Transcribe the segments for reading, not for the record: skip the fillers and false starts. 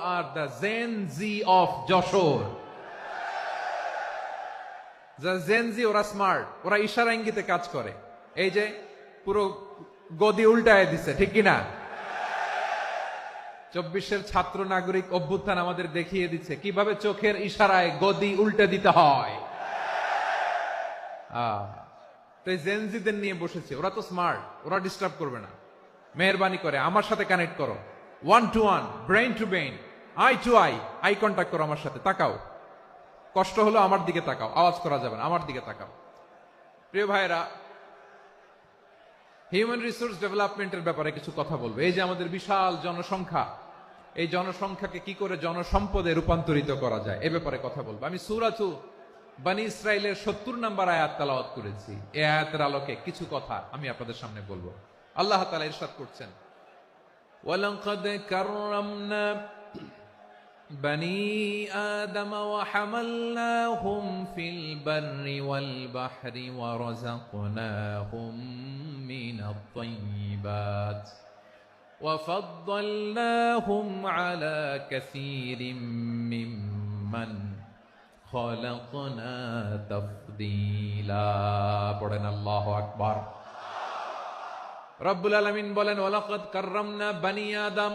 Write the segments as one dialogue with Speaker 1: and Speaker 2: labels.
Speaker 1: are the Gen Z of Joshore. The Gen Z ওরা smart, ওরা ইশারা ইঙ্গিতে কাজ করে। এই যে পুরো গদি উল্টায় দিছে, ঠিক কিনা? 24-এর ছাত্র নাগরিক অভ্যুত্থান আমাদের দেখিয়ে দিচ্ছে কিভাবে চোখের ইশারায় গদি উল্টে দিতে হয়। তো এই জেনজিদের নিয়ে বসেছে, ওরা তো স্মার্ট, ওরা ডিস্টার্ব করবে না। মেহরবানি করে আমার সাথে কানেক্ট করো, 1 to 1, brain to brain, eye to eye contact করো আমার সাথে। তাকাও, কষ্ট হলো আমার দিকে তাকাও, আওয়াজ করা যাবে না, আমার দিকে তাকাও। প্রিয় ভাইরা, হিউম্যান রিসোর্স ডেভেলপমেন্টের ব্যাপারে কিছু কথা বলবো। এই যে আমাদের বিশাল জনসংখ্যা, এই জনসংখ্যাকে কি করে জনসম্পদে রূপান্তরিত করা যায় এ ব্যাপারে কথা বলবো। আমি সূরাতু বনী ইসরাইলের 70 নম্বর আয়াত তেলাওয়াত করেছি। এই আয়াতের আলোকে কিছু কথা আমি আপনাদের সামনে বলবো। আল্লাহ তাআলা ইরশাদ করছেন, ওয়ালাকাদ কাররামনা বনী আদম ওয়া হামালনাহুম ফিল বাররি ওয়াল বাহরি ওয়া রাযাকনাহুম মিনাত তাইয়্যিবাত ওয়া ফাদ্দালনাহুম আলা কাসীরিম মিম্মান খালাকনা তাফদীলা। পড়েন আল্লাহু আকবার। রব্বুল আলামিন বলেন, ওয়ালাকাদ কাররামনা বনী আদম,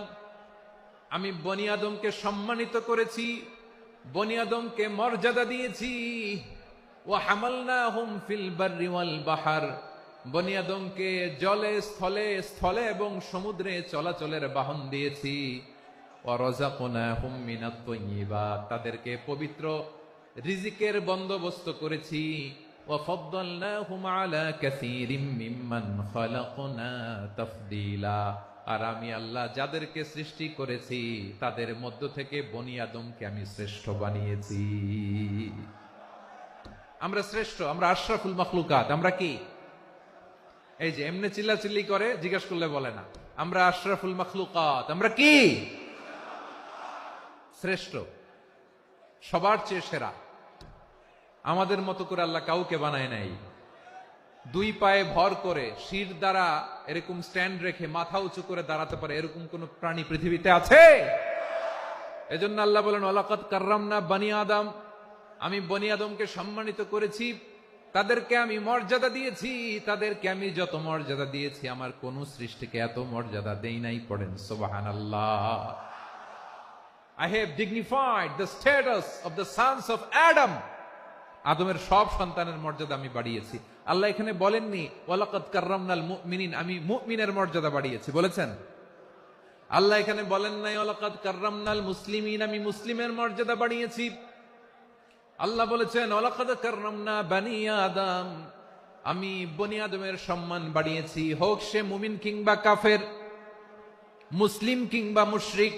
Speaker 1: আমি বনী আদমকে সম্মানিত করেছি, বনী আদমকে মর্যাদা দিয়েছি। ওয়া হামালনাহুম ফিল বাররি ওয়াল বাহর, বনী আদমকে জলে স্থলে স্থলে এবং সমুদ্রে চলাচলের বাহন দিয়েছি। ওয়া রাযাকনাহুম মিনাত তাইয়্যিবাত, তাদেরকে পবিত্র রিজিকের বন্দোবস্ত করেছি। ওয়া ফাদ্দালনাহুম আলা কাসীরিম মিম্মান খালাকনা তাফদীলা, আর আমি আল্লাহ যাদেরকে সৃষ্টি করেছি তাদের মধ্য থেকে বনী আদমকে আমি শ্রেষ্ঠ বানিয়েছি। আমরা শ্রেষ্ঠ, আমরা আশরাফুল মাখলুকাত। আমরা কি? এই যে এমনি চিল্লাচিল্লি করে, জিজ্ঞেস করলে বলে না। আমরা আশরাফুল মাখলুকাত, আমরা কি? শ্রেষ্ঠ, সবার চেয়ে সেরা। আমাদের মতো করে আল্লাহ কাউকে বানায় নাই। 2 পায়ে ভর করে শির দ্বারা এরকম স্ট্যান্ড রেখে মাথা উঁচু করে দাঁড়াতে পারে এরকম কোন প্রাণী পৃথিবীতে আছে? এজন্য আল্লাহ বলেন, ওয়ালাকাদ কাররামনা বনী আদম, আমি বনী আদমকে সম্মানিত করেছি, তাদেরকে আমি মর্যাদা দিয়েছি। তাদেরকে আমি যত মর্যাদা দিয়েছি আমার কোন সৃষ্টিকে এত মর্যাদা দেই নাই। পড়েন সুবহানাল্লাহ। I have dignified the status of the sons of Adam. আদমের সব সন্তানের মর্যাদা আমি বাড়িয়েছি। আল্লাহ এখানে বলেননি ওয়ালাকাদ কাররামনাল মুমিনিন, আমি মুমিনের মর্যাদা বাড়িয়েছি, বলেছেন? আল্লাহ এখানে বলেন নাই ওয়ালাকাদ কাররামনাল মুসলিমিন, আমি মুসলিমের মর্যাদা বাড়িয়েছি। আল্লাহ বলেছেন ওয়ালাকাদ কাররামনা বনী আদম, আমি বনী আদমের সম্মান বাড়িয়েছি। হোক সে মুমিন কিংবা কাফের, মুসলিম কিংবা মুশরিক,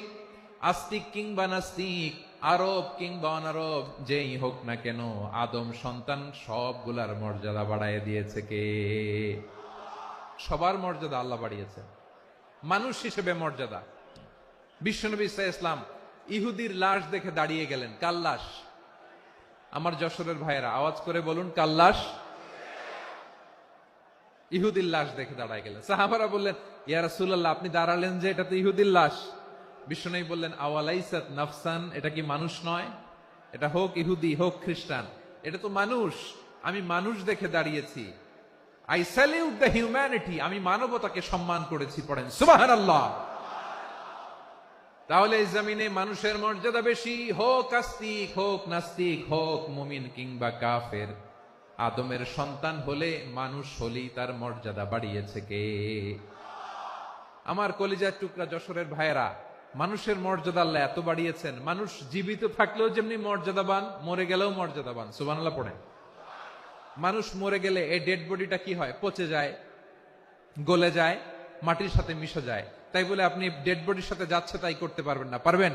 Speaker 1: আস্তিক কিংবা নাস্তিক, আরব কিংবা অনারব, যেই হোক না কেন আদম সন্তান সবগুলার মর্যাদা বাড়ায় দিয়েছে কে? সবার মর্যাদা আল্লাহ বাড়িয়েছে। মানুষ হিসেবে মর্যাদা। বিশ্বনবী সাল্লাল্লাহু আলাইহি ওয়াসাল্লাম ইহুদির লাশ দেখে দাঁড়িয়ে গেলেন। কার লাশ? আমার যশোরের ভাইয়েরা আওয়াজ করে বলুন, কার লাশ? ইহুদির লাশ দেখে দাঁড়ায় গেলেন। সাহাবারা বললেন, ইয়া রাসূলুল্লাহ, আপনি দাঁড়ালেন যে, এটা তো ইহুদির লাশ। বিশ্বনবী বললেন, আওয়ালাইসাত নাফসান, এটা কি মানুষ নয়? এটা হোক ইহুদি হোক খ্রিস্টান, এটা তো মানুষ। আমি মানুষ দেখে দাঁড়িয়েছি। আই স্যালিউট দ্য হিউম্যানিটি, আমি মানবতাকে সম্মান করেছি। পড়েন সুবহানাল্লাহ। তাহলে এই জমিনে মানুষের মর্যাদা বেশি, হোক আস্তিক হোক নাস্তিক, হোক মুমিন কিংবা কাফের। আদমের সন্তান হলে, মানুষ হলেই তার মর্যাদা বাড়িয়েছে কে? আমার কলিজার টুকরা যশোরের ভাইয়েরা, মানুষের মর্যাদা আল্লাহ এত বাড়িয়েছেন, মানুষ জীবিত থাকলেও যেমনি মর্যাদাবান, মরে গেলেও মর্যাদাবান। সুবহানাল্লাহ পড়েন। মানুষ মরে গেলে এই ডেড বডিটা কি হয়? পচে যায়, গলে যায়, মাটির সাথে মিশে যায়। তাই বলে আপনি ডেড বডির সাথে যাচ্ছে তাই করতে পারবেন না, পারবেন?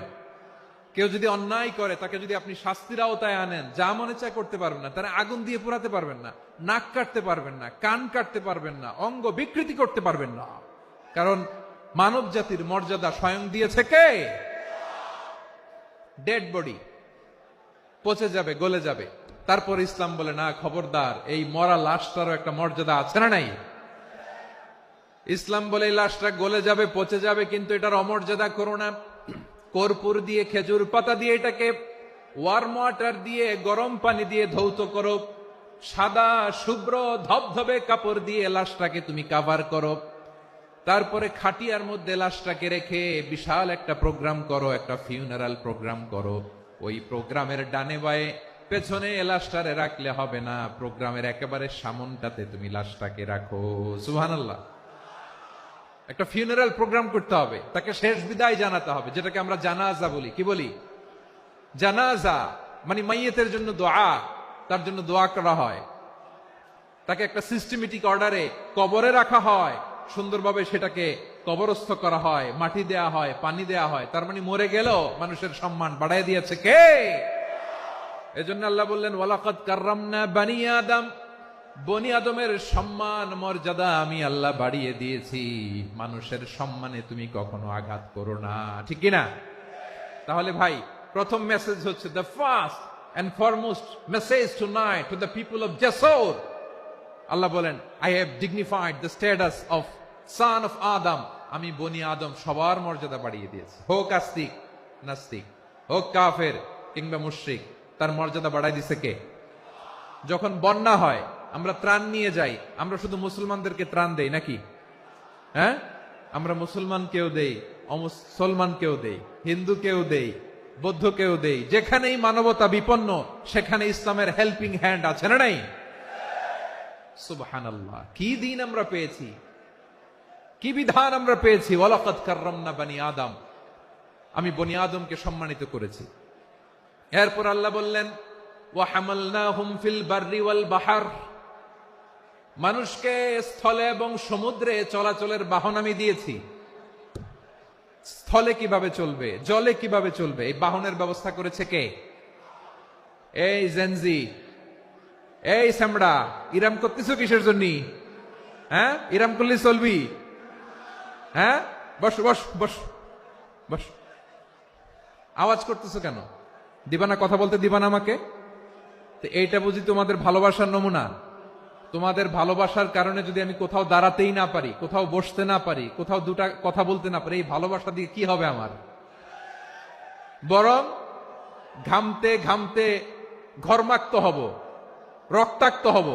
Speaker 1: কেউ যদি অন্যায় করে তাকে যদি আপনি শাস্তির আওতায় আনেন, যা মনে চায় করতে পারবেন না। তারা আগুন দিয়ে পোড়াতে পারবেন না, নাক কাটতে পারবেন না, কান কাটতে পারবেন না, অঙ্গ বিকৃতি করতে পারবেন না। কারণ মানব জাতির মর্যাদা স্বয়ং দিয়েছে কে? ডেড বডি পচে যাবে, গলে যাবে। তারপর ইসলাম বলে, না, খবরদার, এই মরা লাশটারও একটা মর্যাদা আছে না নাই? ইসলাম বলে এই লাশটা গলে যাবে, পচে যাবে, কিন্তু এটার অমর্যাদা করো না। কর্পূর দিয়ে, খেজুর পাতা দিয়ে এটাকে ওয়ার্ম ওয়াটার দিয়ে, গরম পানি দিয়ে ধৌত করো। সাদা শুভ্র ধবধবে কাপড় দিয়ে লাশটাকে তুমি কাভার করো। তারপরে খাটিয়ার মধ্যে লাশটাকে রেখে বিশাল একটা প্রোগ্রাম করো, একটা ফিউনারাল প্রোগ্রাম করো। ওই প্রোগ্রামের ডানে বায়ে পেছনে লাশটারে রাখলে হবে না, প্রোগ্রামের একেবারে সামনটাতে তুমি লাশটাকে রাখো। সুবহানাল্লাহ। একটা ফিউনারাল প্রোগ্রাম করতে হবে, তাকে শেষ বিদায় জানাতে হবে, যেটাকে আমরা জানাজা বলি। কি বলি? জানাজা মানে মাইয়েতের জন্য দোয়া, তার জন্য দোয়া করা হয়, তাকে একটা সিস্টেমেটিক অর্ডারে কবরে রাখা হয়, সুন্দরভাবে সেটাকে কবরস্থ করা হয়, মাটি দেয়া হয়, পানি দেয়া হয়। তার মানে মরে গেল মানুষের সম্মান বাড়ায় দিয়েছে কে? এজন্য আল্লাহ বললেন ওয়ালাকাদ কাররামনা বানি আদম, বনি আদমের সম্মান মর্যাদা আমি আল্লাহ বাড়িয়ে দিয়েছি। মানুষের সম্মানে তুমি কখনো আঘাত করো না, ঠিক কিনা? তাহলে ভাই, প্রথম মেসেজ হচ্ছে, the first and foremost message tonight to the people of জাসর, আল্লাহ বলেন, I have dignified the status of son of Adam. আমি বনি আদম সবার মর্যাদা বাড়িয়ে দিয়েছি, হোক আস্তিক নাস্তিক, হোক কাফের কিংবা মুশরিক, তার মর্যাদা বাড়াই দিছে কে? যখন বন্যা হয় আমরা ত্রাণ নিয়ে যাই, আমরা শুধু মুসলমানদেরকে ত্রাণ দেই নাকি? হ্যাঁ, আমরা মুসলমানকেও দেই, অমুসলমানকেও দেই, হিন্দুকেও দেই, বৌদ্ধকেও দেই। যেখানেই মানবতা বিপন্ন সেখানে ইসলামের হেল্পিং হ্যান্ড আছে না নাই? সুবহানাল্লাহ। কি দিন আমরা পেয়েছি, কি বিধান আমরা পেয়েছি। ওয়ালাকাদ কাররামনা বানি আদম, আমি বনি আদমকে সম্মানিত করেছি। এরপর আল্লাহ বললেন ওয়া হামালনাহুম ফিল বাররি ওয়াল বাহর, মানুষকে স্থলে এবং সমুদ্রে চলাচলের বাহন আমি দিয়েছি। স্থলে কিভাবে চলবে, জলে কিভাবে চলবে, এই বাহনের ব্যবস্থা করেছে কে? এই জেনজি, এই সামড়া, ইরাম করতেছো কিসের জন্য? হ্যাঁ, ইরাম করলে চলবি? হ্যাঁ, বস বস বস বস। আওয়াজ করতেছো কেন? দিবানা, কথা বলতে দিবানা আমাকে? তো এইটা বুঝি তোমাদের ভালোবাসার নমুনা? তোমাদের ভালোবাসার কারণে যদি আমি কোথাও দাঁড়াতেই না পারি, কোথাও বসতে না পারি, কোথাও দুটা কথা বলতে না পারি, এই ভালোবাসা দিয়ে কি হবে আমার? বরং ঘামতে ঘামতে ঘর্মাক্ত হব, রক্তাক্ত হব।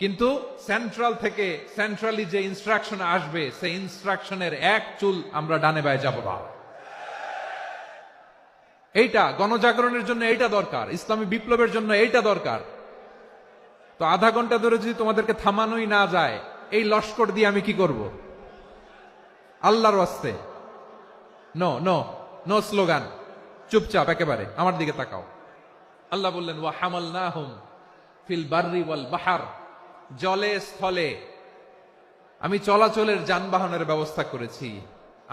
Speaker 1: কিন্তু সেন্ট্রাল থেকে, সেন্ট্রালি যে ইনস্ট্রাকশন আসবে, সেই ইনস্ট্রাকশনের এক চুল আমরা ডানে বায়ে যাব না। এইটা গণজাগরণের জন্য এইটা দরকার, ইসলামী বিপ্লবের জন্য এইটা দরকার। তো আধা ঘন্টা ধরে যদি তোমাদেরকে থামানোই না যায়, এই লস্কর দিয়ে আমি কি করব? আল্লাহর ওয়াস্তে নো নো নো স্লোগান, চুপচাপ একেবারে আমার দিকে তাকাও। আল্লাহ বললেন ওয়া হামালনাহুম ফিল বাররি ওয়াল বাহর, জলে স্থলে আমি চলাচলের যানবাহনের ব্যবস্থা করেছি।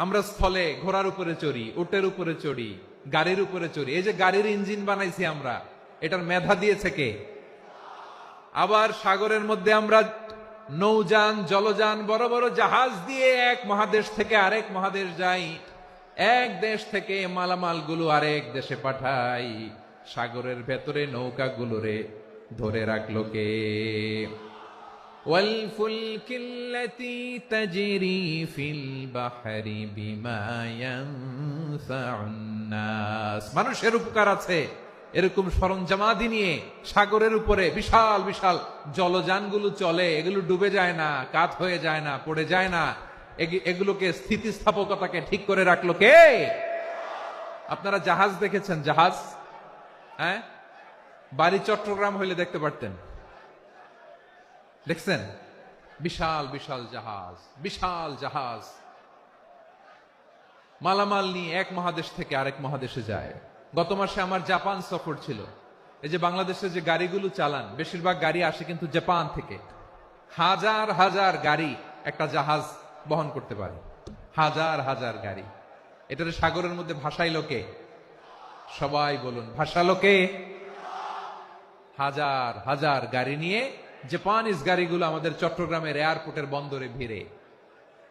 Speaker 1: আমরা স্থলে ঘোড়ার উপরে চড়ি, উটের উপরে চড়ি, গাড়ির উপরে চড়ি। এই যে গাড়ির ইঞ্জিন বানাইছি আমরা, এটার মেধা দিয়েছে কে? আবার সাগরের মধ্যে আমরা নৌযান, জলযান, বড় বড় জাহাজ দিয়ে এক মহাদেশ থেকে আরেক মহাদেশ যাই, এক দেশ থেকে মালামাল গুলো আরেক দেশে পাঠাই। সাগরের ভেতরে নৌকাগুলোরে ধরে রাখলো কে? والفلك التي تجري في البحر بما ينفع الناس, মানুষের উপকার আছে এরকম সরঞ্জামাদি নিয়ে সাগরের উপরে বিশাল বিশাল জলযানগুলো চলে। এগুলো ডুবে যায় না, কাত হয়ে যায় না, পড়ে যায় না। এগুলোকে স্থিতিস্থাপকতাকে ঠিক করে রাখলো কে? আপনারা জাহাজ দেখেছেন? জাহাজ, হ্যাঁ, বাড়ি চট্টগ্রাম হইলে দেখতে পারতেন। দেখছেন? বিশাল বিশাল জাহাজ, বিশাল জাহাজ মালামাল নিয়ে এক মহাদেশ থেকে আরেক মহাদেশে যায়। গত মাসে আমার জাপান সফর ছিল। এই যে বাংলাদেশে যে গাড়িগুলো চালান, বেশিরভাগ গাড়ি আসে কিন্তু জাপান থেকে। হাজার হাজার গাড়ি একটা জাহাজ বহন করতে পারে, হাজার হাজার গাড়ি। এটার সাগরের মধ্যে ভাসাইলো কে? সবাই বলুন, ভাসালো কে? হাজার হাজার গাড়ি নিয়ে জাপানিজ গাড়িগুলো আমাদের চট্টগ্রামের এয়ারপোর্টের বন্দরে ভিড়ে।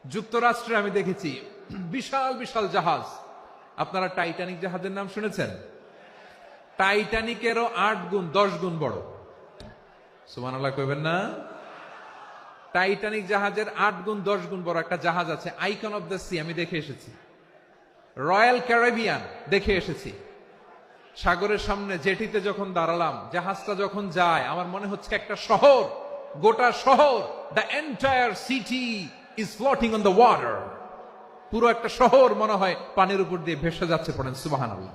Speaker 1: যুক্তরাষ্ট্রে আমি দেখেছি বিশাল বিশাল জাহাজ। আপনারা টাইটানিক জাহাজের নাম শুনেছেন? টাইটানিকেরও 8 গুণ 10 গুণ বড়। সুবহানাল্লাহ কইবেন না? টাইটানিক জাহাজের 8 গুণ 10 গুণ বড় একটা জাহাজ আছে, আইকন অফ দ্য সি, আমি দেখে এসেছি। রয়্যাল ক্যারিবিয়ান দেখে এসেছি। সাগরের সামনে জেটিতে যখন দাঁড়ালাম, জাহাজটা যখন যায়, আমার মনে হচ্ছে একটা শহর, গোটা শহর, the entire city is floating on the water. পুরো একটা শহর মনে হয় পানির উপর দিয়ে ভেসে যাচ্ছে। পড়েন সুবহানাল্লাহ।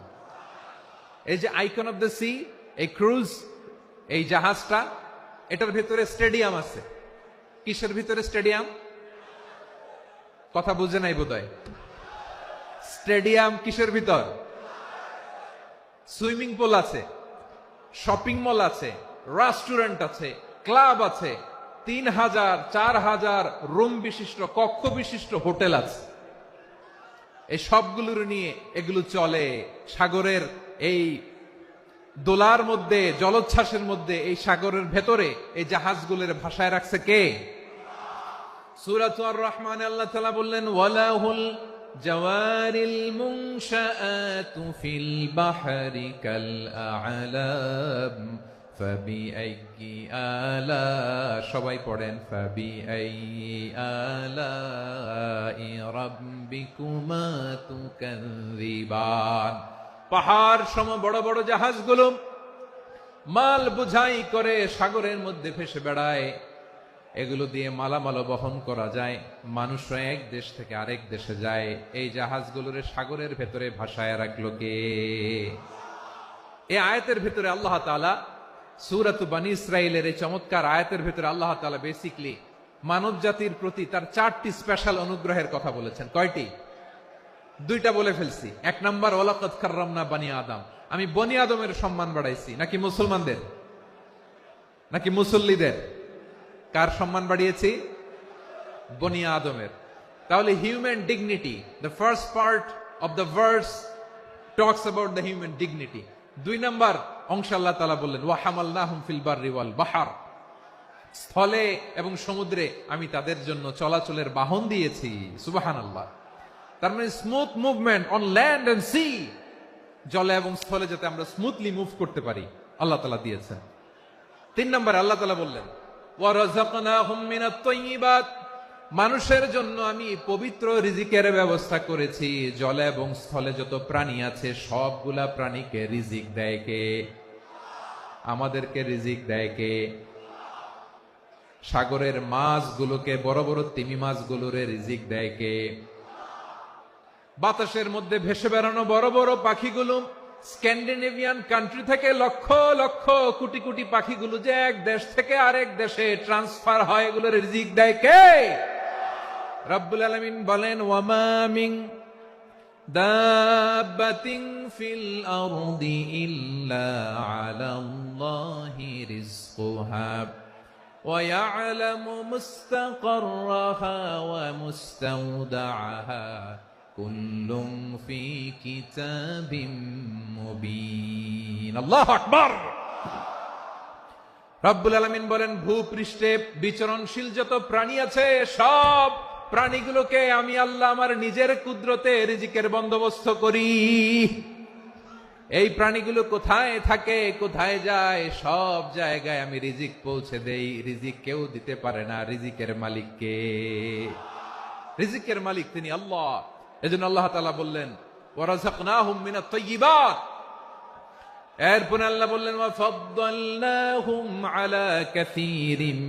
Speaker 1: এই যে আইকন অফ দ্য সি, এই ক্রুজ, এই জাহাজটা, এটার ভিতরে স্টেডিয়াম আছে। কিসের ভিতরে স্টেডিয়াম? কথা বুঝে নাই বোধহয়। স্টেডিয়াম কিসের ভিতর? সুইমিং পুল আছে, শপিং মল আছে, রেস্টুরেন্ট আছে, ক্লাব আছে, 3000 4000 রুম বিশিষ্ট, কক্ষ বিশিষ্ট হোটেল আছে। এই সবগুলোর নিয়ে এগুলো চলে সাগরের এই দোলার মধ্যে, জলোচ্ছ্বাসের মধ্যে, এই সাগরের ভেতরে এই জাহাজগুলোর ভাষায় রাখছে কে? সূরাত আর-রহমানে আল্লাহ তাআলা বললেন, ওয়ালাহুল জাওয়ারিল মুনশাআতু ফিল বাহরি কাল আ'লাম ফাবিআইয়ি আলা, সবাই পড়েন, ফাবিআইয়ি আলাই রাব্বিকুমা তুকাযযিবান। পাহাড় সম বড় বড় জাহাজগুলো মাল বোঝাই করে সাগরের মধ্যে ভেসে বেড়ায়। এগুলো দিয়ে মালামাল বহন করা যায়, মানুষরা এক দেশ থেকে আরেক দেশে যায়। এই জাহাজগুলোর সাগরের ভেতরে ভাসায় রাখলো কে? এই আয়াতের ভেতরে আল্লাহ তাআলা সূরাত বনী ইসরাঈলের এই চমৎকার আয়াতের ভেতরে আল্লাহ তাআলা বেসিক্যালি মানব জাতির প্রতি তার 4টি স্পেশাল অনুগ্রহের কথা বলেছেন। কয়টি? 2টা বলে ফেলছি। 1 নাম্বার, ওয়ালাকাদ কাররামনা বনী আদম, আমি বনী আদমের সম্মান বাড়াইছি। নাকি মুসলমানদের? নাকি মুসল্লিদের? কার সম্মান বাড়িয়েছি? বনী আদমের। তাহলে human dignity, the first part of the verse talks about the human dignity. 2 number অংশ আল্লাহ তাআলা বললেন, ওয়া হামালনাহুম ফিল বাররি ওয়াল বাহর, স্থলে এবং সমুদ্রে আমি তাদের জন্য চলাচলের বাহন দিয়েছি। সুবহানাল্লাহ। তার মানে smooth movement on land and sea, জলে এবং স্থলে যাতে আমরা স্মুথলি মুভ করতে পারি আল্লাহ তাআলা দিয়েছেন। 3 নম্বর আল্লাহ তাআলা বললেন, ওয়া রাযাকনাহুম মিনাত তাইয়্যিবাত, মানুষের জন্য আমি পবিত্র রিজিকের ব্যবস্থা করেছি। জলে এবং স্থলে যত প্রাণী আছে সবগুলা প্রাণীকে রিজিক দেয় কে? আমাদেরকে রিজিক দেয় কে? সাগরের মাছগুলোকে, বড় বড় তিমি মাছগুলোরে রিজিক দেয় কে? বাতাসের মধ্যে ভেসে বেড়ানো বড় বড় পাখিগুলো, স্ক্যান্ডিনেভিয়ান কান্ট্রি থেকে লক্ষ লক্ষ কোটি কোটি পাখিগুলো যে এক দেশ থেকে আরেক দেশে ট্রান্সফার হয়, এগুলোর রিজিক দেয় কে? রব্বুল আলামিন বলেন, ওয়ামা মিন দাব্বাতিন ফিল আরদি ইল্লা আলাল্লাহি রিজকুহা ওয়া ইয়ালামু মুস্তাকাররাহা ওয়া মুস্তাওদাআহা কুল্লুম ফি কিতাবিম মুবিন। আল্লাহু আকবার। রব্বুল আলামিন বলেন, ভূপৃষ্ঠে বিচরণশীল যত প্রাণী আছে সব প্রাণীগুলোকে আমি আল্লাহ আমার নিজের কুদরতে রিজিকের বন্দোবস্ত করি। এই প্রাণীগুলো কোথায় থাকে, কোথায় যায়, সব জায়গায় আমি রিজিক পৌঁছে দেই। রিজিক কেউ দিতে পারে না, রিজিকের মালিক কে? রিজিকের মালিক তিনি আল্লাহ। এজন্য আল্লাহ তাআলা বললেন, ওয়া রাযাকনাহুম মিনাত তাইয়্যিবাত। এরপর আল্লাহ বললেন, ওয়া ফাদ্দালনাহুম আলা কাসীরিম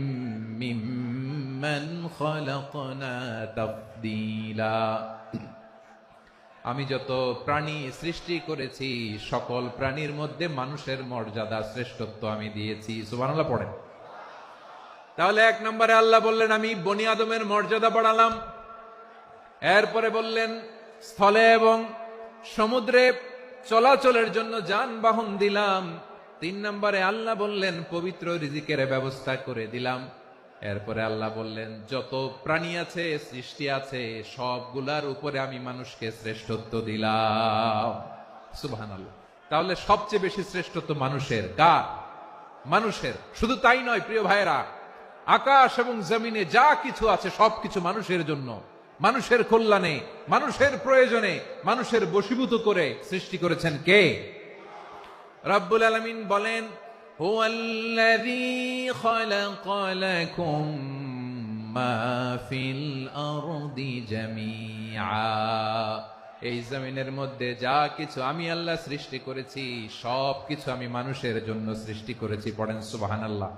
Speaker 1: মিম্মান খালাকনা তাফদীলা। আমি যত প্রাণী সৃষ্টি করেছি সকল প্রাণীর মধ্যে মানুষের মর্যাদা, শ্রেষ্ঠত্ব আমি দিয়েছি। সুবহানাল্লাহ পড়েন। তাহলে 1 নম্বরে আল্লাহ বললেন আমি বনি আদমের মর্যাদা বাড়ালাম। এরপরে বললেন স্থলে এবং সমুদ্রে চলাচলের জন্য যানবাহন দিলাম। 3 নম্বরে আল্লাহ বললেন পবিত্র রিজিকের ব্যবস্থা করে দিলাম। এরপরে আল্লাহ বললেন যত প্রাণী আছে, সৃষ্টি আছে, সবগুলার উপরে আমি মানুষকে শ্রেষ্ঠত্ব দিলাম। সুবহানাল্লাহ। তাহলে সবচেয়ে বেশি শ্রেষ্ঠত্ব মানুষের। কার? মানুষের। শুধু তাই নয় প্রিয় ভাইরা, আকাশ এবং জমিনে যা কিছু আছে সবকিছু মানুষের জন্য, মানুষের কল্যাণে, মানুষের প্রয়োজনে, মানুষের বশীভূত করে সৃষ্টি করেছেন কে? রব্বুল আলামিন বলেন, হুয়াল্লাযী খালাকা লাকুম মা ফিল আরদি জামিআ। এই জমিনের মধ্যে যা কিছু আমি আল্লাহ সৃষ্টি করেছি সব কিছু আমি মানুষের জন্য সৃষ্টি করেছি। পড়েন সুবহানাল্লাহ।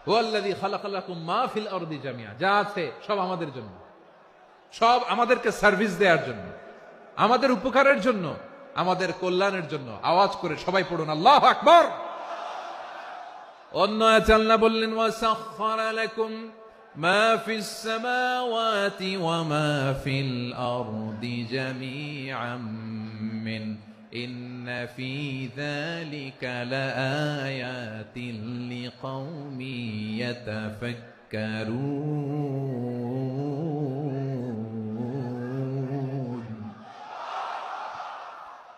Speaker 1: ওয়াল্লাযী খালাকা লাকুম মা ফিল আরদি জামিআ, যা আছে সব আমাদের জন্য, সব আমাদেরকে সার্ভিস দেওয়ার জন্য, আমাদের উপকারের জন্য, আমাদের কল্যাণের জন্য। আওয়াজ করে সবাই পড়ুন আল্লাহু আকবার। অন্য আয়াতে আল্লাহ বললেন ওয়াসাখখারা লাকুম মা ফিস সামাওয়াতি ওয়া মা ফিল আরদি জামিআম মিন ইন্না ফি যালিকা লাআয়াতিন লিকাওমিন ইয়াতাফাক্কারুন।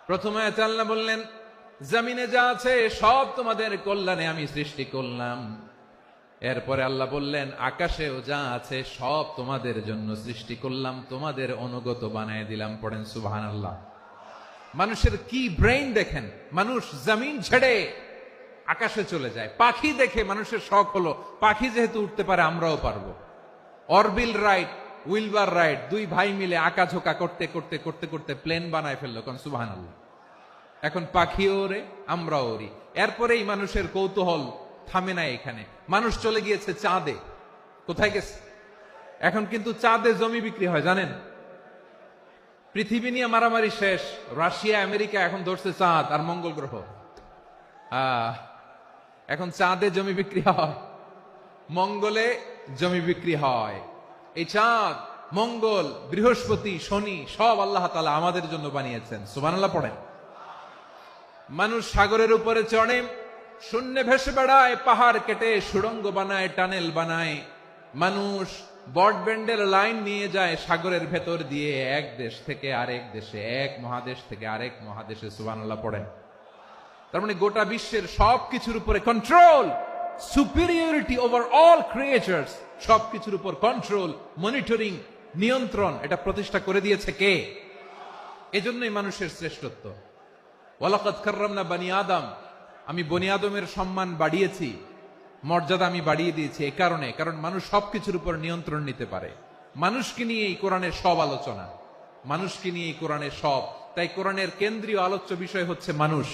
Speaker 1: প্রথম আয়াতে আল্লাহ বললেন জমিনে যা আছে সব তোমাদের কল্যাণে আমি সৃষ্টি করলাম। এরপরে আল্লাহ বললেন আকাশেও যা আছে সব তোমাদের জন্য সৃষ্টি করলাম, তোমাদের অনুগত বানায় দিলাম। পড়েন সুবহানাল্লাহ। মানুষের কি ব্রেইন দেখেন, মানুষ জমিন ছেড়ে আকাশে চলে যায়। পাখি দেখে মানুষের শখ হলো পাখি যেহেতু উঠতে পারে আমরাও পারবো। অরবিল রাইট, উইলবার রাইট, দুই ভাই মিলে আঁকাঝোঁকা করতে করতে করতে করতে প্লেন বানায় ফেললো। কোন সুবহানাল্লাহ। এখন পাখিও ওরে, আমরাও ওরি। এরপরেই মানুষের কৌতূহল থামে না এখানে। মানুষ চলে গিয়েছে চাঁদে। কোথায় গেছে? এখন কিন্তু চাঁদে জমি বিক্রি হয় জানেন। পৃথিবী নিয়ে মারামারি শেষ, রাশিয়া আমেরিকা এখন ধরছে চাঁদ আর মঙ্গল গ্রহ। এখন চাঁদে জমি বিক্রি হয়, মঙ্গলে জমি বিক্রি হয়। এই চাঁদ, মঙ্গল, বৃহস্পতি, শনি সব আল্লাহ তাআলা আমাদের জন্য বানিয়েছেন। সুবহানাল্লাহ পড়েন। মানুষ সাগরের উপরে চড়ে, শূন্যে ভেসে বেড়ায়, পাহাড় কেটে সুড়ঙ্গ বানায়, টানেল বানায়। মানুষ ব্রডব্যান্ডের লাইন নিয়ে যায় সাগরের ভেতর দিয়ে, এক দেশ থেকে আরেক দেশে, এক মহাদেশ থেকে আরেক মহাদেশে। সুবহানাল্লাহ পড়েন। তার মানে গোটা বিশ্বের সবকিছুর উপরে control, superiority over all creatures, সবকিছুর উপর কন্ট্রোল, মনিটরিং, নিয়ন্ত্রণ, এটা প্রতিষ্ঠা করে দিয়েছে কে? এজন্যই মানুষের শ্রেষ্ঠত্ব। ওয়ালাকাদ কাররামনা বানি আদম, আমি বনি আদমের সম্মান বাড়িয়েছি, মর্যাদা আমি বাড়িয়ে দিয়েছি। এই কারণে, কারণ মানুষ সবকিছুর উপর নিয়ন্ত্রণ নিতে পারে। মানুষকে নিয়ে এই কোরআনের সব আলোচনা, মানুষকে নিয়ে এই কোরআনের সব। তাই কোরআনের কেন্দ্রীয় আলোচ্য বিষয় হচ্ছে মানুষ।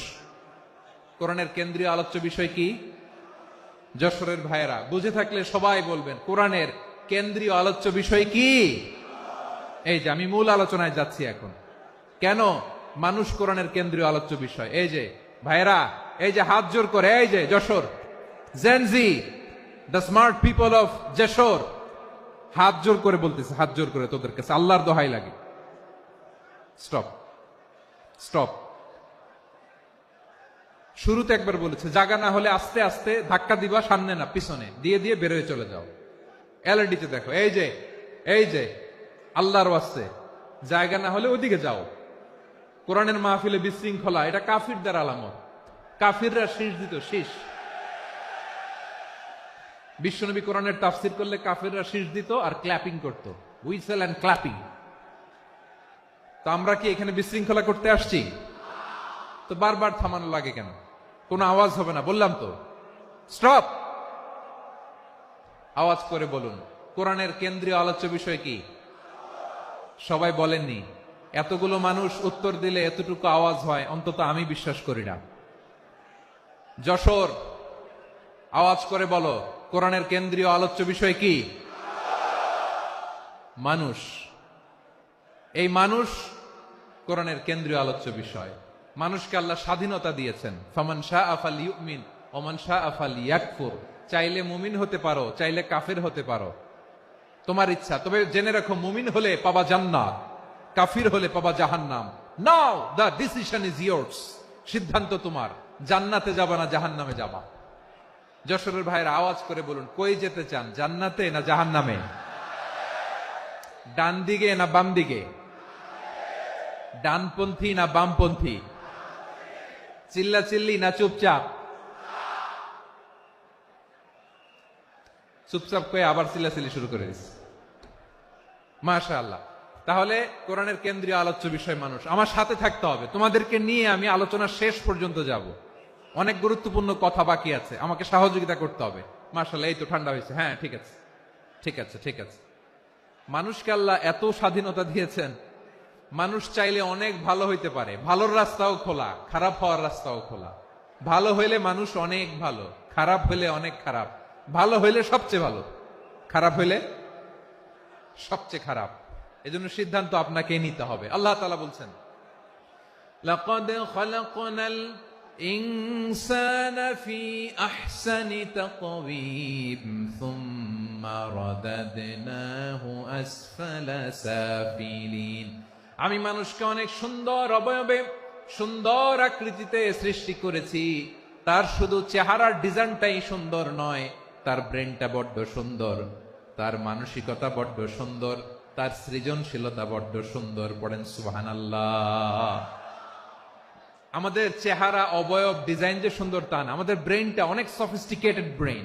Speaker 1: কোরআনের কেন্দ্রীয় আলোচ্য বিষয় কি? যশোরের ভাইয়েরা বুঝে থাকলে সবাই বলবেন কোরআনের কেন্দ্রীয় আলোচ্য বিষয় কি? এই যে আমি মূল আলোচনায় যাচ্ছি এখন। কেন মানুষ কোরআনের কেন্দ্রীয় আলোচ্য বিষয়? এই যে ভাইয়েরা, এই যে হাত জোর করে, এই যে Jessore Gen Z, the smart people of Jessore, হাত জোর করে বলতেছে, হাত জোর করে তোদের কাছে আল্লাহর দোহাই লাগে, স্টপ স্টপ। শুরুতে একবার বলেছে জায়গা না হলে আস্তে আস্তে ধাক্কা দিবা, সামনে না পিছনে, দিয়ে দিয়ে বেরোয় চলে যাও। এলইডিতে দেখো, এই যে এই যে আল্লাহর ওয়াস্তে জায়গা না হলে ওইদিকে যাও। কোরআনের মাহফিলে বিশৃঙ্খলা, এটা কাফিরদের আলামত। কাফিররা শীষ দিত, শীষ। বিশ্বনবী কোরআনের তাফসির করলে কাফিররা শীষ দিত আর ক্ল্যাপিং করত, হুইসেল এন্ড ক্ল্যাপিং। তো আমরা কি এখানে বিশৃঙ্খলা করতে আসছি? তো বারবার থামানো লাগে কেন? কোনো আওয়াজ হবে না, বললাম তো স্টপ। আওয়াজ করে বলুন কোরআনের কেন্দ্রীয় আলোচ্য বিষয় কি? সবাই বলেননি। এতগুলো মানুষ উত্তর দিলে এতটুকু আওয়াজ হয়, অন্তত আমি বিশ্বাস করি না। যশোর, আওয়াজ করে বলো কোরআনের কেন্দ্রীয় আলোচ্য বিষয় কি? মানুষ। এই মানুষ কোরআনের কেন্দ্রীয় আলোচ্য বিষয়। মানুষকে আল্লাহ স্বাধীনতা দিয়েছেন। ফামান শাআ ফালইউমিন ওয়া মান শাআ ফালইয়াকফুর। চাইলে মুমিন হতে পারো, চাইলে কাফের হতে পারো, তোমার ইচ্ছা। তবে জেনে রাখো, মুমিন হলে পাবা জান্নাত, কাফির হলে পাবা জাহান্নাম। নাও দ্য ডিসিশন ইজ ইয়ার্স। সিদ্ধান্ত তোমার, জান্নাতে যাবা না জাহান্নামে যাবা। যশোরের ভাইয়েরা আওয়াজ করে বলুন কই যেতে চান, জান্নাতে না জাহান্নামে? ডান দিকে না বাম দিকে? ডানপন্থী না বামপন্থী? চিল্লা চিল্লি না চুপচাপ? চুপচাপ কয়ে আবার চিল্লাচিল্লি শুরু করে দিচ্ছে। মাশাআল্লাহ। তাহলে কোরআনের কেন্দ্রীয় আলোচ্য বিষয় মানুষ। আমার সাথে থাকতে হবে, তোমাদেরকে নিয়ে আমি আলোচনা শেষ পর্যন্ত যাব। অনেক গুরুত্বপূর্ণ কথা বাকি আছে, আমাকে সহযোগিতা করতে হবে। মাশাআল্লাহ, এই তো ঠান্ডা হয়েছে। হ্যাঁ ঠিক আছে ঠিক আছে ঠিক আছে। মানুষকে আল্লাহ এত স্বাধীনতা দিয়েছেন, মানুষ চাইলে অনেক ভালো হইতে পারে, ভালোর রাস্তাও খোলা, খারাপ হওয়ার রাস্তাও খোলা। ভালো হইলে মানুষ অনেক ভালো, খারাপ হইলে অনেক খারাপ, ভালো হইলে সবচেয়ে ভালো, খারাপ হইলে সবচেয়ে খারাপ। এজন্য সিদ্ধান্ত আপনাকে নিতে হবে। আল্লাহ তাআলা বলছেন, লাকাদ খালাকনাল ইনসানা ফি আহসানি তাকওয়িম সুম্মা রাদাদনাহু আসফালা সাফিলিন। আমি মানুষকে অনেক সুন্দর অবয়বে, সুন্দর আকৃতিতে সৃষ্টি করেছি। তার শুধু চেহারার ডিজাইনটাই সুন্দর নয়, তার ব্রেনটা বড্ড সুন্দর, তার মানসিকতা বড্ড সুন্দর, তার সৃজনশীলতা বড্ড সুন্দর। পড়েন সুবহানাল্লাহ। আমাদের চেহারা, অবয়ব, ডিজাইন যে সুন্দর তা না, আমাদের ব্রেনটা অনেক সফিস্টিকেটেড ব্রেন,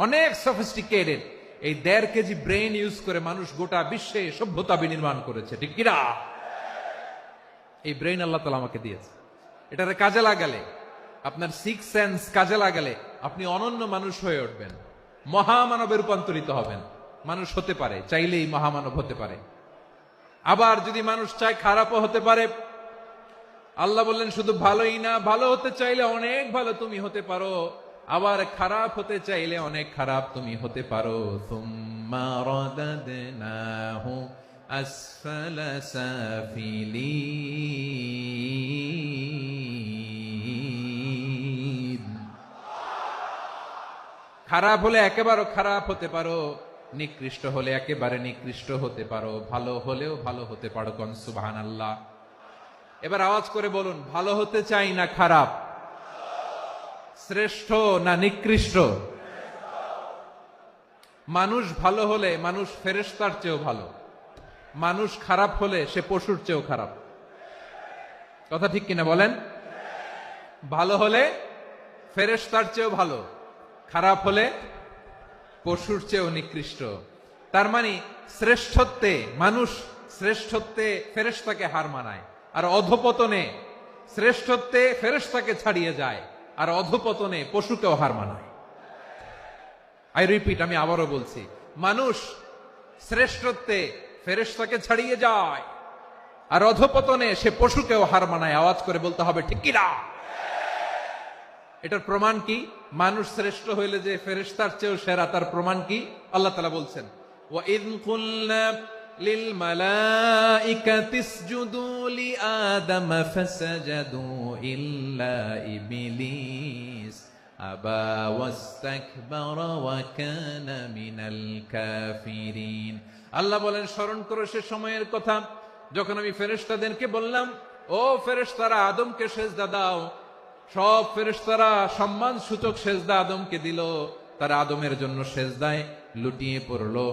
Speaker 1: অনেক সফিস্টিকেটেড। এই 1.5 কেজি ব্রেন ইউজ করে মানুষ গোটা বিশ্বে সভ্যতা বিনির্মাণ করেছে, ঠিক কিনা? এই ব্রেন আল্লাহ তাআলা আমাকে দিয়েছে। এটারে কাজে লাগালে, আপনার 6 সেন্স কাজে লাগালে আপনি অনন্য মানুষ হয়ে উঠবেন, মহামানবে রূপান্তরিত হবেন। মানুষ হতে পারে, চাইলেই মহামানব হতে পারে। আবার যদি মানুষ চায় খারাপও হতে পারে। আল্লাহ বললেন শুধু ভালোই না, ভালো হতে চাইলে অনেক ভালো তুমি হতে পারো, আবার খারাপ হতে চাইলে অনেক খারাপ তুমি হতে পারো। সুম্মা রাদাদনাহু আসফালা সাফিলিন। খারাপ হলে একেবারে খারাপ হতে পারো, নিকৃষ্ট হলে একেবারে নিকৃষ্ট হতে পারো, ভালো হলেও ভালো হতে পারো। কোন সুবহানাল্লাহ। এবার আওয়াজ করে বলুন, ভালো হতে চাই না খারাপ? শ্রেষ্ঠ না নিকৃষ্ট? মানুষ ভালো হলে মানুষ ফেরেশতার চেয়েও ভালো, মানুষ খারাপ হলে সে পশুর চেয়েও খারাপ। কথা ঠিক কিনা বলেন? ভালো হলে ফেরেশতার চেয়েও ভালো, খারাপ হলে পশুর চেয়েও নিকৃষ্ট। তার মানে শ্রেষ্ঠত্বে মানুষ, শ্রেষ্ঠত্বে ফেরেশতাকে হার মানায়, আর অধপতনে শ্রেষ্ঠত্বে ফেরেশতাকে ছাড়িয়ে যায়, আর অধপতনে পশুকেও হার মানায়। আই রিপিট, আমি আবারও বলছি, মানুষ শ্রেষ্ঠত্বে ফেরেশতাকে ছাড়িয়ে যায়, আর অধপতনে সে পশুকেও হার মানায়। আওয়াজ করে বলতে হবে ঠিক কি না? এটার প্রমাণ কি? মানুষ শ্রেষ্ঠ হইলে যে ফেরেশতার চেয়েও সেরা, তার প্রমাণ কি? আল্লাহ তাআলা বলছেন, ওয়া ইয কুলনা লিল মালাইকাতি ইসজুদু লি আদম ফাসাজাদু ইল্লা ইবলিস আবা ওয়াস্তাকবারা ওয়া কানা মিনাল কাফিরিন। আল্লাহ বলেন, স্মরণ করো সে সময়ের কথা যখন আমি ফেরেশতাদেরকে বললাম, ও ফেরেশতারা আদমকে সেজদা দাও। সব ফেরেশতারা সম্মান সূচক সেজদা আদমকে দিল, তারা আদমের জন্য সেজদায় লুটিয়ে পড়লো,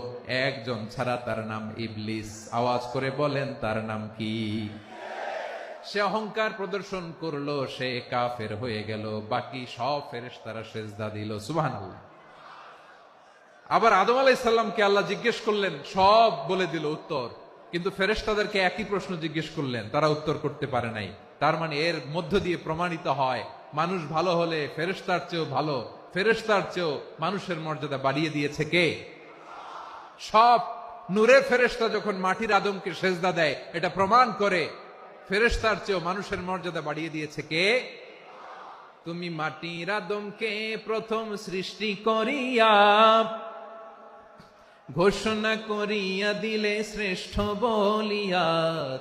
Speaker 1: একজন ছাড়া, তার নাম ইবলিস। আওয়াজ করে বলেন তার নাম কি? সে অহংকার প্রদর্শন করলো, সে কাফের হয়ে গেল, বাকি সব ফেরেশতারা সেজদা দিল। সুবহানাল্লাহ। আবার আদম আলাইহিস সালামকে আল্লাহ জিজ্ঞেস করলেন, সব বলে দিল উত্তর, কিন্তু ফেরেশতাদেরকে একই প্রশ্ন জিজ্ঞেস করলেন, তারা উত্তর করতে পারে নাই। তার মানে এর মধ্য দিয়ে প্রমাণিত হয়, মানুষ ভালো হলে ফেরেশতার চেয়েও ভালো, ফেরেশতার চেয়েও মানুষের মর্যাদা বাড়িয়ে দিয়েছে কে? সব নূরের ফেরেশতা যখন মাটির আদমকে সেজদা দেয়, এটা প্রমাণ করে ফেরেশতার চেয়েও মানুষের মর্যাদা বাড়িয়ে দিয়েছে কে? তুমি মাটির আদমকে প্রথম সৃষ্টি করিয়া ঘোষণা করিয়া দিলে শ্রেষ্ঠ বলিয়া,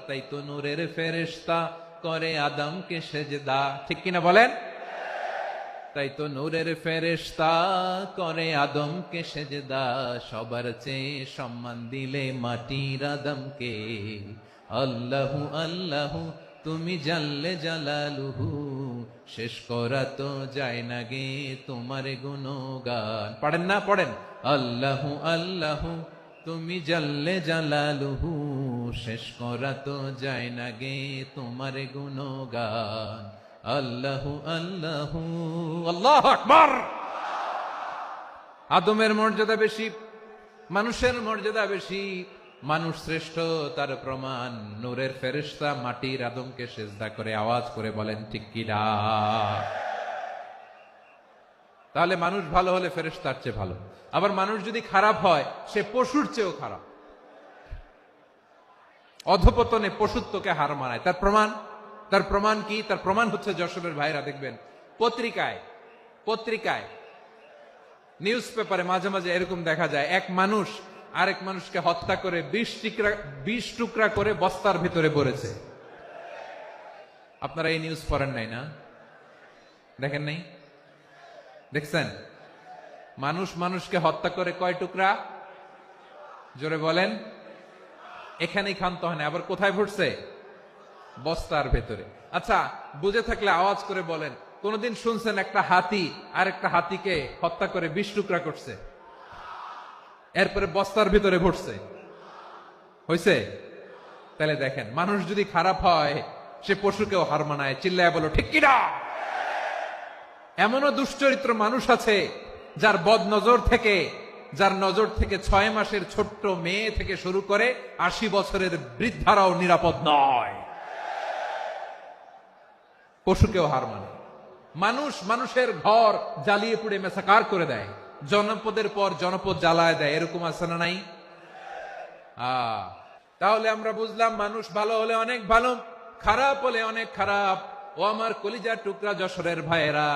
Speaker 1: তাই তো নূরের ফেরেশতা করে আদমকে সেজদা। ঠিক কিনা বলেন? তাই তো নূরের ফেরেশতা করে আদমকে সেজদা, সবার চেয়ে সম্মান দিলে মাটির আদমকে। আল্লাহু আল্লাহু তুমি জাল্লে জালালুহু, শেষ করা তো যায় না গে তোমার গুণগান। পড়েন না? পড়েন। আল্লাহু আল্লাহু তুমি জাল্লে জালালুহু, শেষ করা তো যায় না গে তোমার গুণগান। আল্লাহু আল্লাহু আল্লাহু আকবার। আদমের মর্যাদা বেশি, মানুষের মর্যাদা বেশি, মানুষ শ্রেষ্ঠ, তার প্রমাণ নূরের ফেরেশতা মাটির আদমকে সেজদা করে। আওয়াজ করে বলেন ঠিক কি না? তাহলে মানুষ ভালো হলে ফেরেশতার চেয়ে ভালো, আবার মানুষ যদি খারাপ হয় সে পশুর চেয়েও খারাপ। অধপতনে পশুত্বকে হার মানায়। তার প্রমাণ কি? তার প্রমাণ হচ্ছে যশোরের ভাইরা দেখবেন পত্রিকায় নিউজ পেপারে মাঝে মাঝে এরকম দেখা যায়, এক মানুষ আরেক মানুষকে হত্যা করে 20 টুকরা করে বস্তার ভিতরে ভরেছে। আপনারা এই নিউজ পড়েন নাই না? দেখেন নাই? দেখছেন? মানুষ মানুষকে হত্যা করে কয় টুকরা? জোরে বলেন। এখানেই ক্ষান্ত হয় না, আবার কোথায় ভরছে? বস্তার ভেতরে। আচ্ছা, বুঝে থাকলে আওয়াজ করে বলেন, কোনদিন শুনছেন একটা হাতি আর একটা হাতিকে হত্যা করে 20 টুকরা করছে, এরপরে বস্তার ভিতরে ভরছে? হইছে? তাহলে দেখেন, মানুষ যদি খারাপ হয় সে পশুকেও হার মানায়। চিল্লায় বলো ঠিক কিনা? এমনও দুশ্চরিত্র মানুষ আছে যার যার নজর থেকে 6 মাসের ছোট্ট মেয়ে থেকে শুরু করে 80 বছরের বৃদ্ধারাও নিরাপদ নয়। পশুকেও হার মানে। মানুষের ঘর জ্বালিয়ে পুড়ে মেসাকার করে দেয়, জনপদের পর জনপদ জ্বালায় দেয়। এরকম আছে না নাই? তাহলে আমরা বুঝলাম, মানুষ ভালো হলে অনেক ভালো, খারাপ হলে অনেক খারাপ। ও আমার কলিজার টুকরা যশোরের ভাইয়েরা,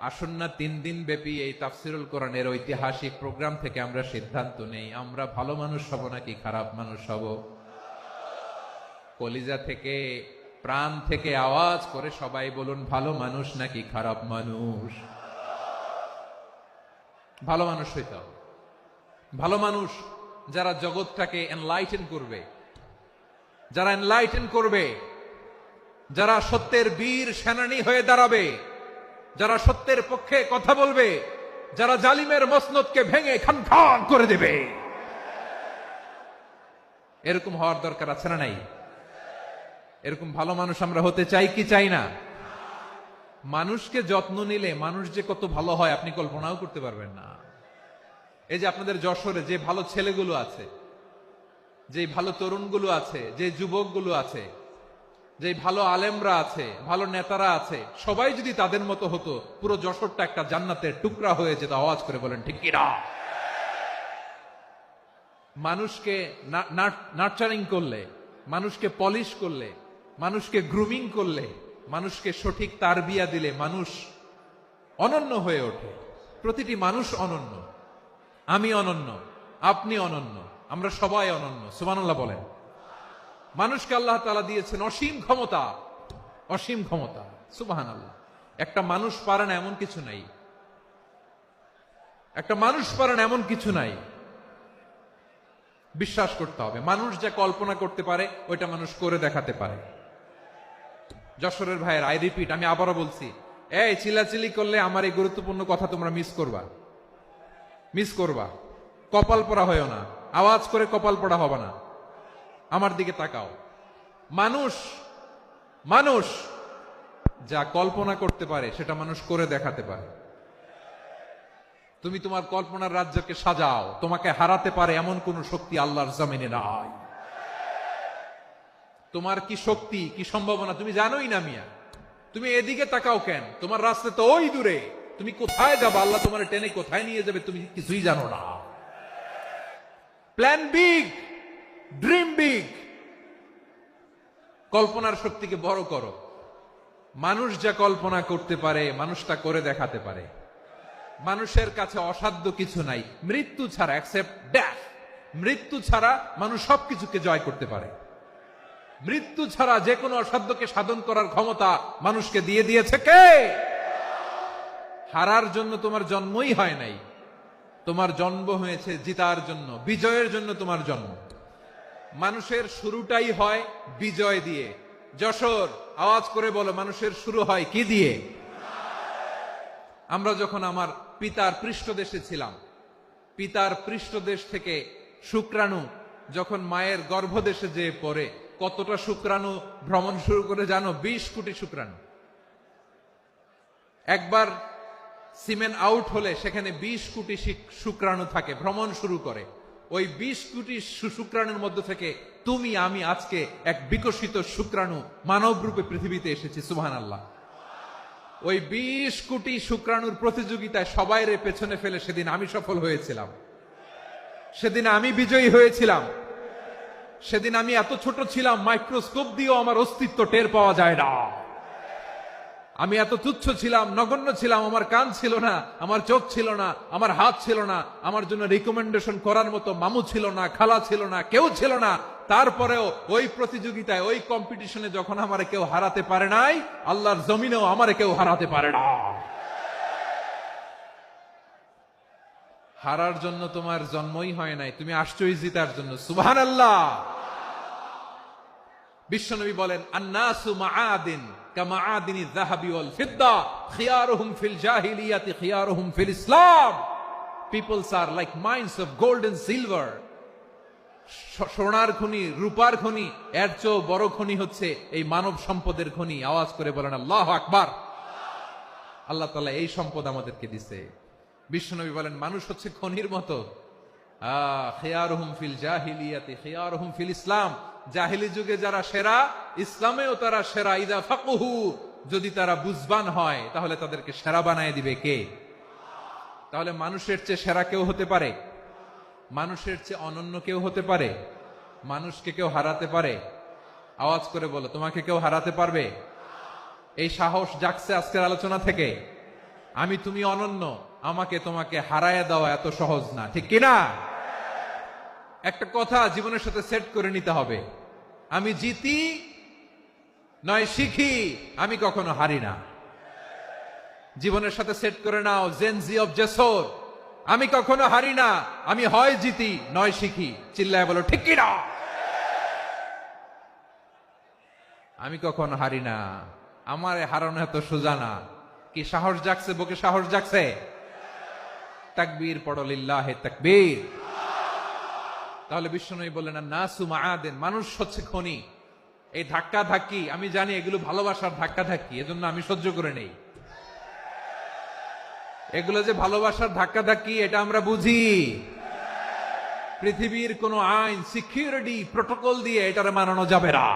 Speaker 1: আসুন না 3 দিন ব্যাপী এই তাফসিরুল কোরআনের ঐতিহাসিক প্রোগ্রাম থেকে আমরা সিদ্ধান্ত নেই, আমরা ভালো মানুষ হব নাকি খারাপ মানুষ হব। কলিজা থেকে, প্রাণ থেকে আওয়াজ করে সবাই বলুন, ভালো মানুষ নাকি খারাপ মানুষ? ভালো মানুষ হইতে হবে। ভালো মানুষ যারা জগৎটাকে এনলাইটেন করবে, যারা সত্যের বীর সেনানী হয়ে দাঁড়াবে, যারা সত্যের পক্ষে কথা বলবে, যারা জালিমের মসনদকে ভেঙে খান খান করে দেবে। এরকম হওয়ার দরকার আছে না নাই? এরকম ভালো মানুষ আমরা হতে চাই কি চাই না? মানুষকে যত্ন নিলে মানুষ যে কত ভালো হয় আপনি কল্পনাও করতে পারবেন না। এই যে আপনাদের যশোরে যে ভালো ছেলেগুলো আছে, যে ভালো তরুণগুলো আছে, যে যুবকগুলো আছে, যে ভালো আলেমরা আছে, ভালো নেতারা আছে, সবাই যদি তাদের মতো হতো, পুরো যশোরটা একটা জান্নাতের টুকরা হয়ে যেত। আওয়াজ করে বলেন ঠিক কিনা? মানুষকে নার্চারিং করলে, মানুষকে পলিশ করলে, মানুষকে গ্রুমিং করলে, মানুষকে সঠিক তারবিয়া দিলে মানুষ অনন্য হয়ে ওঠে। প্রতিটি মানুষ অনন্য। আমি অনন্য, আপনি অনন্য, আমরা সবাই অনন্য। সুবহানাল্লাহ বলেন। মানুষকে আল্লাহ তাআলা দিয়েছেন অসীম ক্ষমতা। সুবহানাল্লাহ। একটা মানুষ পারে না এমন কিছু নাই। বিশ্বাস করতে হবে, মানুষ যা কল্পনা করতে পারে ওইটা মানুষ করে দেখাতে পারে। যশোরের ভাইয়ের, আই রিপিট, আমি আবারও বলছি, এই চিল্লাচিল্লি করলে আমার এই গুরুত্বপূর্ণ কথা তোমরা মিস করবা। কপাল পড়া হয়েও না, আওয়াজ করে কপাল পড়া হবে না। আমার দিকে তাকাও। মানুষ যা কল্পনা করতে পারে সেটা মানুষ করে দেখাতে পারে। তুমি তোমার কল্পনার রাজ্যকে সাজাও, তোমাকে হারাতে পারে এমন কোন শক্তি আল্লাহর জমিনে নাই। তোমার কি শক্তি, কি সম্ভাবনা তুমি জানোই না মিয়া। তুমি এদিকে তাকাও কেন? তোমার রাস্তা তো ওই দূরে। তুমি কোথায় যাবে, আল্লাহ তোমার টেনে কোথায় নিয়ে যাবে তুমি কিছুই জানো না। Plan big, dream big. কল্পনার শক্তিকে বড় করো। মানুষ যা কল্পনা করতে পারে মানুষটা করে দেখাতে পারে। মানুষের কাছে অসাধ্য কিছু নাই, মৃত্যু ছাড়া, এক্সেপ্ট ডেথ। মৃত্যু ছাড়া মানুষ সবকিছুকে জয় করতে পারে। মৃত্যু ছাড়া যে কোনো অসাধ্যকে সাধন করার ক্ষমতা মানুষকে দিয়ে দিয়েছে কে? হারার জন্য তোমার জন্মই হয় নাই, তোমার জন্ম হয়েছে জিতার জন্য, বিজয়ের জন্য তোমার জন্ম। মানুষের শুরুটাই হয় বিজয় দিয়ে। যশোর, আওয়াজ করে বলো, মানুষের শুরু হয় কি দিয়ে? আমরা যখন আমার পিতার পৃষ্ঠদেশে ছিলাম, পিতার পৃষ্ঠদেশ থেকে শুক্রাণু যখন মায়ের গর্ভদেশে যেয়ে পড়ে, কতটা শুক্রাণু ভ্রমণ শুরু করে জানো? 20 কোটি শুক্রাণু। একবার সিমেন আউট হলে সেখানে 20 কোটি শুক্রাণু থাকে, ভ্রমণ শুরু করে। ওই 20 কোটি শুক্রাণুর মধ্যে থেকে তুমি আমি আজকে এক বিকশিত শুক্রাণু মানব রূপে পৃথিবীতে এসেছি। সুবহানাল্লাহ। ওই 20 কোটি শুক্রাণুর প্রতিযোগিতায় সবাই রে পেছনে ফেলে সেদিন আমি সফল হয়েছিলাম, সেদিন আমি বিজয়ী হয়েছিলাম, সেদিন আমি এত ছোট ছিলাম, মাইক্রোস্কোপ দিয়েও আমার অস্তিত্ব টের পাওয়া যায় না। আমি এত তুচ্ছ ছিলাম, নগণ্য ছিলাম, আমার কান ছিল না, আমার চোখ ছিল না, আমার হাত ছিল না, আমার জন্য রিকমেন্ডেশন করার মতো মামু ছিল না, খালা ছিল না, কেউ ছিল না। তারপরেও ওই প্রতিযোগিতায়, ওই কম্পিটিশনে যখন আমারে কেউ হারাতে পারে নাই, আল্লাহর জমিনেও আমারে কেউ হারাতে পারে না। হারার জন্য তোমার জন্মই হয় নাই, তুমি আসছোই জিতার জন্য। সুবহানাল্লাহ। বিশ্বনবী বলেন, আন্নাসু মাআদিন কামাআদিনি যাহাবি ওয়াল ফিদ্দা খিয়ারুহুম ফিল জাহিলিয়াতি খিয়ারুহুম ফিল ইসলাম। Peoples are like mines of gold and silver. সোনার খনি, রূপার খনি, এর চেয়েও বড় খনি হচ্ছে এই মানব সম্পদের খনি। আওয়াজ করে বলেন আল্লাহু আকবার। আল্লাহ তাআলা এই সম্পদ আমাদেরকে দিছে। বিশ্বনবী বলেন, মানুষ হচ্ছে খনির মতো। খিয়ারুহুম ফিল জাহিলিয়াতি খিয়ারুহুম ফিল ইসলাম। জাহিলি যুগে যারা সেরা, ইসলামেও তারা সেরা। ইদা ফাকুহু, যদি তারা বুঝবান হয় তাহলে তাদেরকে সেরা বানায় দিবে কে? তাহলে মানুষের চেয়ে সেরা কেউ হতে পারে? মানুষের চেয়ে অনন্য কেউ হতে পারে? মানুষকে কেউ হারাতে পারে? আওয়াজ করে বলো, তোমাকে কেউ হারাতে পারবে? এই সাহস জাগছে আজকের আলোচনা থেকে। আমি তুমি অনন্য, আমাকে তোমাকে হারায় দেওয়া এত সহজ না, ঠিক কিনা? একটা কথা জীবনের সাথে সেট করে নিতে হবে, আমি জিতি নয় শিখি, আমি কখনো হারি না। জীবনের সাথে সেট করে নাও, জেনজি অফ জেসর, আমি কখনো হারি না, আমি হয় জিতি নয় শিখি। চিল্লায় বলো ঠিক কিনা? আমি কখনো হারি না, আমার হারানো এত সোজা না। কি সাহস জাগছে? বুকে সাহস জাগছে? তাকবীর পড়ো, লিল্লাহে তাকবীর। তাহলে বিশ্বনবী বললেন, নাসু মাআদিন, মানুষ হচ্ছে খনি। এই ধাক্কা ধাক্কি, আমি জানি এগুলো ভালোবাসার ধাক্কা ধাক্কি, এজন্য আমি সহ্য করে নেই। এগুলো যে ভালোবাসার ধাক্কা ধাক্কি, এটা আমরা বুঝি। পৃথিবীর কোন আইন, সিকিউরিটি প্রটোকল দিয়ে এটারে মানানো যাবে না।